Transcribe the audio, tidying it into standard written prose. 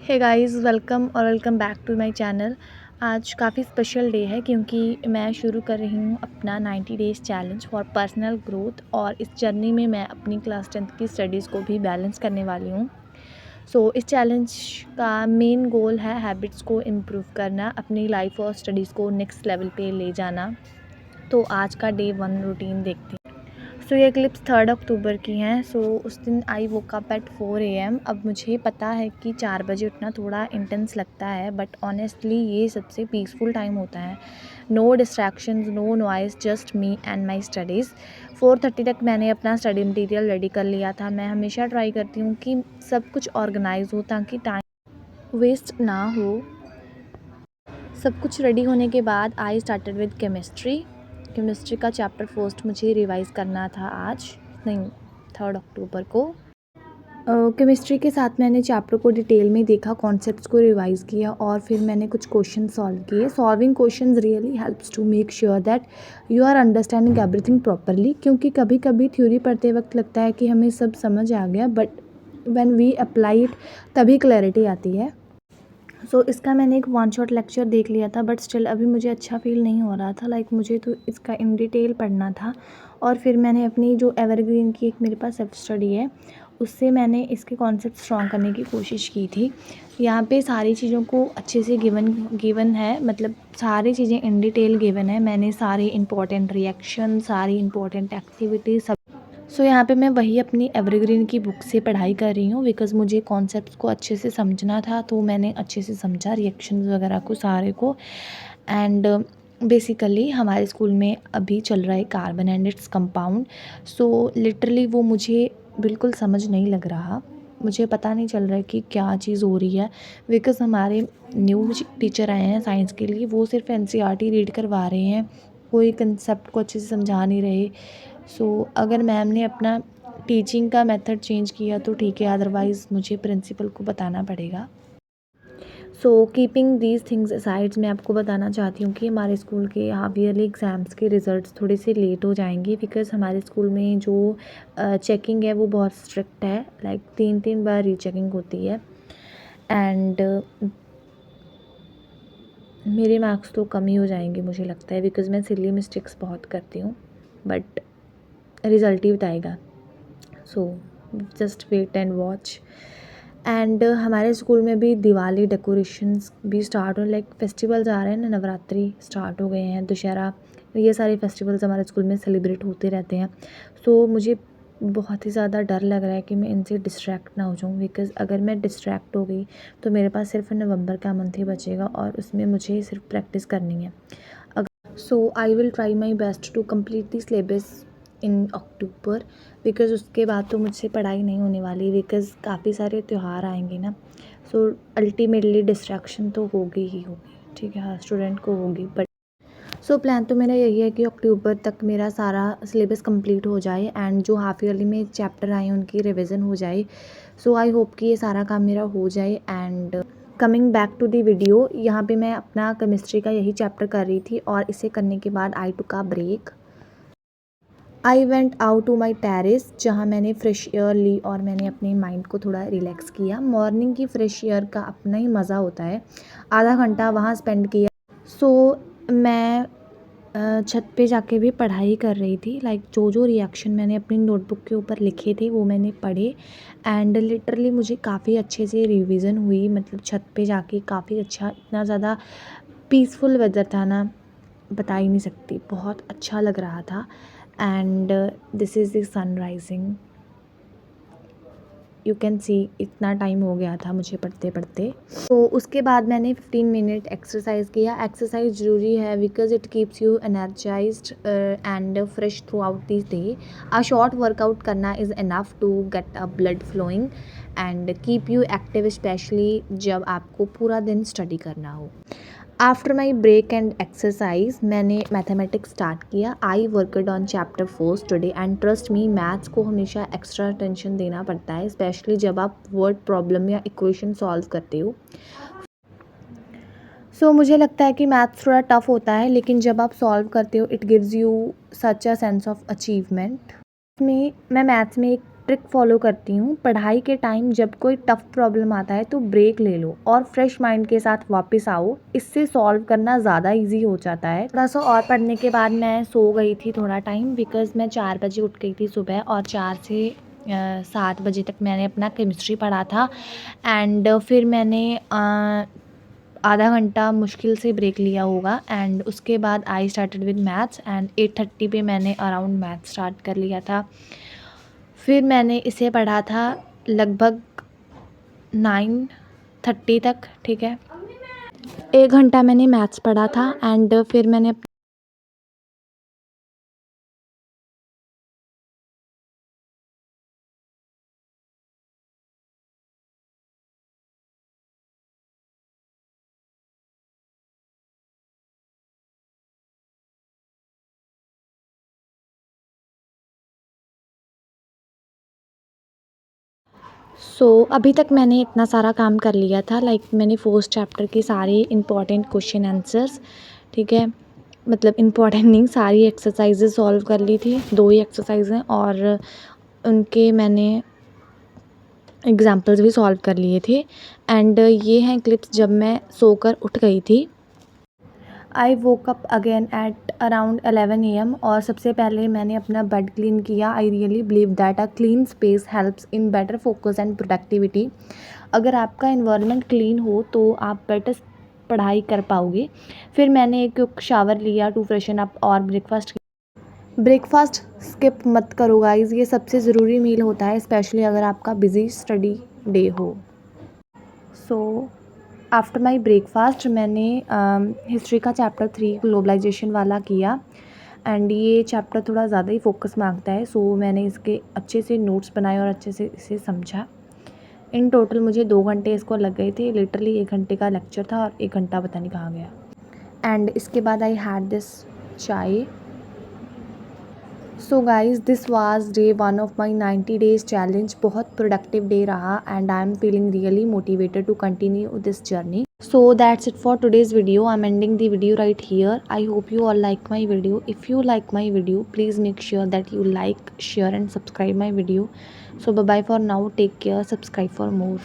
Hey guys, welcome back to my channel. आज काफ़ी special day है क्योंकि मैं शुरू कर रही हूँ अपना 90 days challenge for personal growth और इस जर्नी में मैं अपनी क्लास 10th की स्टडीज़ को भी बैलेंस करने वाली हूँ। इस चैलेंज का मेन गोल है हैबिट्स को इम्प्रूव करना, अपनी लाइफ और स्टडीज़ को नेक्स्ट लेवल पे ले जाना। तो आज का डे 1 रूटीन देखते हैं। ये क्लिप्स 3 अक्टूबर की हैं। उस दिन आई वोक अप एट 4 AM। अब मुझे पता है कि 4 बजे उठना थोड़ा इंटेंस लगता है, बट ऑनेस्टली ये सबसे पीसफुल टाइम होता है। No distractions, no noise, just me and my studies. 4:30 तक मैंने अपना स्टडी मटेरियल रेडी कर लिया था। मैं हमेशा ट्राई करती हूँ कि सब कुछ ऑर्गेनाइज हो ताकि टाइम वेस्ट ना हो। सब कुछ रेडी होने के बाद आई स्टार्टेड विद केमिस्ट्री का चैप्टर फर्स्ट मुझे रिवाइज़ करना था आज, नहीं 3 अक्टूबर को। केमिस्ट्री के साथ मैंने चैप्टर को डिटेल में देखा, कॉन्सेप्ट्स को रिवाइज़ किया और फिर मैंने कुछ क्वेश्चन सॉल्व किए। Solving questions really helps to make sure that you are understanding everything properly, क्योंकि कभी कभी थ्योरी पढ़ते वक्त लगता है कि हमें सब समझ आ गया, but when we apply it तभी क्लैरिटी आती है। इसका मैंने एक वन शॉट लेक्चर देख लिया था, बट स्टिल अभी मुझे अच्छा फील नहीं हो रहा था। मुझे तो इसका इन डिटेल पढ़ना था। और फिर मैंने अपनी जो एवरग्रीन की एक मेरे पास सेल्फ स्टडी है, उससे मैंने इसके कॉन्सेप्ट स्ट्रॉन्ग करने की कोशिश की थी। यहाँ पे सारी चीज़ों को अच्छे से गिवन है, मतलब सारी चीज़ें इन डिटेल गिवन है। मैंने सारे इंपॉर्टेंट रिएक्शन, सारी इंपॉर्टेंट एक्टिविटी सब यहाँ पे मैं वही अपनी एवरग्रीन की बुक से पढ़ाई कर रही हूँ, बिकॉज़ मुझे कॉन्सेप्ट्स को अच्छे से समझना था, तो मैंने अच्छे से समझा रिएक्शंस वगैरह को सारे को। एंड बेसिकली हमारे स्कूल में अभी चल रहा है carbon and its compound. Literally वो मुझे बिल्कुल समझ नहीं लग रहा। मुझे पता नहीं चल रहा है कि क्या चीज़ हो रही है, बिकॉज़ हमारे न्यू टीचर आए हैं साइंस के लिए, वो सिर्फ एनसीईआरटी रीड करवा रहे हैं, कोई कंसेप्ट को अच्छे से समझा नहीं रहे। अगर मैम ने अपना टीचिंग का मेथड चेंज किया तो ठीक है, अदरवाइज़ मुझे प्रिंसिपल को बताना पड़ेगा। कीपिंग दीज थिंग्स असाइड, मैं आपको बताना चाहती हूँ कि हमारे स्कूल के हाफ ईयरली एग्ज़ाम्स के रिज़ल्ट्स थोड़े से लेट हो जाएंगे, बिकॉज़ हमारे स्कूल में जो चेकिंग है वो बहुत स्ट्रिक्ट है। 3 बार रीचेकिंग होती है। एंड मेरे मार्क्स तो कम ही हो जाएंगे मुझे लगता है, बिकॉज़ मैं सिली मिस्टेक्स बहुत करती हूँ, बट रिज़ल्ट ही बताएगा। Just wait and watch. And हमारे स्कूल में भी दिवाली डेकोरेशंस भी स्टार्ट हो, फेस्टिवल्स आ रहे हैं ना, नवरात्रि स्टार्ट हो गए हैं, दशहरा, ये सारे फेस्टिवल्स हमारे स्कूल में सेलिब्रेट होते रहते हैं। मुझे बहुत ही ज़्यादा डर लग रहा है कि मैं इनसे डिस्ट्रैक्ट ना हो जाऊँ, बिकॉज़ अगर मैं डिस्ट्रैक्ट हो गई तो मेरे पास सिर्फ नवंबर का मंथ ही बचेगा और उसमें मुझे सिर्फ प्रैक्टिस करनी है। I will try my best to complete the syllabus in October, because उसके बाद तो मुझसे पढ़ाई नहीं होने वाली, बिकॉज़ काफ़ी सारे त्यौहार आएंगे ना। अल्टीमेटली डिस्ट्रैक्शन तो होगी ही होगी, ठीक है, हर स्टूडेंट को होगी। बट प्लान तो मेरा यही है कि अक्टूबर तक मेरा सारा सिलेबस कंप्लीट हो जाए एंड जो हाफ ईयरली में चैप्टर आए हैं उनकी रिवीजन हो जाए। आई होप कि ये सारा काम मेरा हो जाए। And coming back to the video, यहाँ पे मैं अपना केमिस्ट्री का यही चैप्टर कर रही थी और इसे करने के बाद I took a break. I went out to my terrace, जहाँ मैंने फ्रेश एयर ली और मैंने अपने माइंड को थोड़ा रिलैक्स किया। मॉर्निंग की फ्रेश एयर का अपना ही मज़ा होता है। आधा घंटा वहाँ स्पेंड किया। मैं छत पे जाके भी पढ़ाई कर रही थी। जो रिएक्शन मैंने अपनी नोटबुक के ऊपर लिखे थे वो मैंने पढ़े। एंड लिटरली मुझे काफ़ी अच्छे से रिवीजन हुई, मतलब छत पे जाके काफ़ी अच्छा, इतना ज़्यादा पीसफुल वेदर था ना, बता ही नहीं सकती, बहुत अच्छा लग रहा था। And this is the sun rising, you can see, इतना टाइम हो गया था मुझे पढ़ते पढ़ते। उसके बाद मैंने 15 मिनट एक्सरसाइज किया। एक्सरसाइज ज़रूरी है because it keeps you energised and fresh throughout this day. A short workout करना is enough to get a blood flowing and keep you active, especially जब आपको पूरा दिन स्टडी करना हो। After my break and exercise मैंने mathematics start किया। I worked on chapter 4 today and trust me, maths को हमेशा एक्स्ट्रा अटेंशन देना पड़ता है, स्पेशली जब आप वर्ड प्रॉब्लम या इक्वेशन सॉल्व करते हो। मुझे लगता है कि मैथ्स थोड़ा टफ होता है, लेकिन जब आप सॉल्व करते हो it gives you such a sense of achievement. मैं मैथ्स में एक ट्रिक फॉलो करती हूँ, पढ़ाई के टाइम जब कोई टफ़ प्रॉब्लम आता है तो ब्रेक ले लो और फ्रेश माइंड के साथ वापस आओ, इससे सॉल्व करना ज़्यादा इजी हो जाता है। थोड़ा सा और पढ़ने के बाद मैं सो गई थी थोड़ा टाइम, बिकॉज़ मैं 4 बजे उठ गई थी सुबह और 4 से 7 बजे तक मैंने अपना केमिस्ट्री पढ़ा था। एंड फिर मैंने आधा घंटा मुश्किल से ब्रेक लिया होगा एंड उसके बाद I started with maths and 8:30 पे मैंने अराउंड मैथ्स स्टार्ट कर लिया था। फिर मैंने इसे पढ़ा था लगभग 9:30 तक, ठीक है। 1 घंटा मैंने मैथ्स पढ़ा था एंड फिर मैंने अभी तक मैंने इतना सारा काम कर लिया था, लाइक मैंने फर्स्ट चैप्टर के सारे इम्पॉर्टेंट क्वेश्चन आंसर्स, ठीक है, मतलब इम्पॉर्टेंट नहीं, सारी एक्सरसाइजेज सॉल्व कर ली थी। 2 ही एक्सरसाइज हैं और उनके मैंने एग्जाम्पल्स भी सॉल्व कर लिए थे। एंड ये हैं क्लिप्स जब मैं सोकर उठ गई थी। I woke up again at around 11 AM और सबसे पहले मैंने अपना बेड क्लीन किया। I really believe that a clean space helps in better focus and productivity. अगर आपका इन्वायरमेंट क्लीन हो तो आप बेटर पढ़ाई कर पाओगे। फिर मैंने एक क्विक शावर लिया टू फ्रेशन अप और ब्रेकफास्ट स्किप मत करो गाइस, ये सबसे ज़रूरी मील होता है, स्पेशली अगर आपका बिजी स्टडी डे हो। सो आफ्टर माई ब्रेकफास्ट मैंने हिस्ट्री का चैप्टर 3 ग्लोबलाइजेशन वाला किया एंड ये चैप्टर थोड़ा ज़्यादा ही फोकस मांगता है, सो मैंने इसके अच्छे से नोट्स बनाए और अच्छे से इसे समझा। इन टोटल मुझे 2 घंटे इसको लग गए थे, लिटरली 1 घंटे का लेक्चर था और 1 घंटा पता नहीं कहाँ गया। एंड इसके बाद आई had this chai. So guys this was day 1 of my 90 days challenge. बहुत प्रोडक्टिव डे रहा and I am feeling really motivated to continue this journey. So that's it for today's video. I'm ending the video right here. I hope you all like my video. If you like my video, please make sure that you like, share and subscribe my video. So bye bye for now. Take care. Subscribe for more.